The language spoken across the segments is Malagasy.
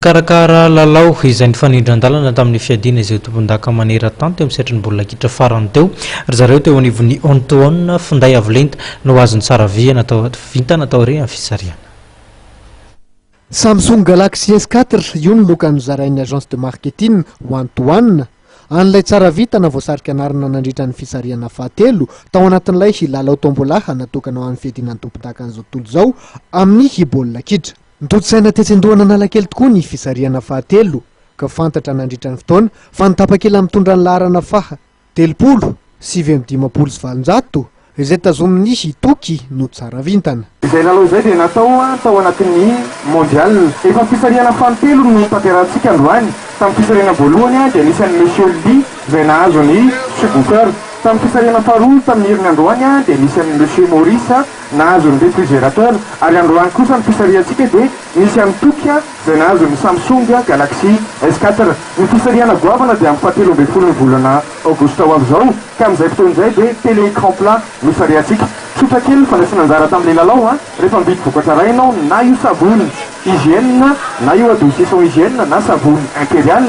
Karakara lalao izay nifanindran-dalana tamin'ny fiadiana izay tompon-daka maneran-tany teo amin'ny sehatry ny baolina kitra farany teo ry zareo teo anivon'ny Antoine Finday Avolenta no azony tsara via natao vinta natao re amin'ny fisariana. Samsung Galaxy S4 io ny lokany zarain'ny agence de marketing Antoine. An'ilay tsara vita na voasarika anarana nandritra ny fisariana fahatelo tao anatin'ilay lalao tombola natokana ho an'ny fiadianan'ny tompon-daka an'izao tontolo izao amin'ny baolina kitra. Nitotsaina tetsendohana analakely tokoa ny fisariana fahatelo ka fantatra nandritra ny fotoana fa nitapakely mitondra ny laharana faha 375 izay tazomin'ny toky no tsara vintana. Izay lalao izay dia natao tao anatin'ny mondial efa fisariana fahatelo no tanterantsika androany. Tamin'ny fisariana voalohany dia anisan'ny Monsieur Ly izay nahazo ny subwoofer. Tamin'ny fisariana faharoa tamin'ny herin'ny androany dia anisan'ny Monsieur Maurice nahazo ny réfrigérateur ary androany kosa ny fisariantsika dia nisy amin'ny toky izay nahazo ny Samsung Galaxy S4. Ny fisariana goavana dia amin'ny fahatelo ambin'ny folo ny volana aogositra ho avy izao ka amin'izay fotoana izay dia télé écran plat no fisariantsika. Tsotra kely fandraisana anjara tamin'ilay lalao rehefa mividy vokatra iray ianao na io savony hygiène na io adoucissant hygiène na savony impérial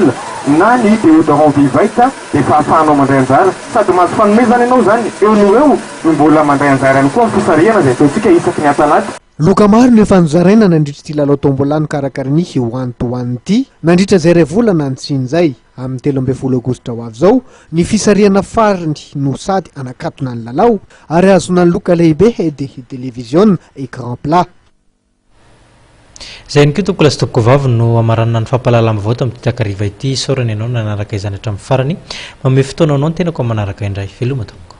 na ny déodorant Vivite dia fahafahanao mandray anjara sady mahazo fanomezana ianao zany eo no eo no mbola mandray anjara ihany koa amin'ny fisariana izay ataontsika isaky ny atalata. Loka maro no efa nozaraina nandritra ity lalao tombola no karakarany Antoine ity nandritra izay ray volana nitsinjay amin'ny 13 aogositra ho avy izao ny fisariana farany no sady anakatona ny lalao ary azona ny loka lehibe dia télévision écran plat. Zay ny kitoko lasy toko vavy no amaranana ny fampalala amin'ny vaoto amin'ny takariva ity saorany ianao nanaraka izany hatramin'ny farany manome fotoana anao ny tenako manaraka indray veloma tompoko.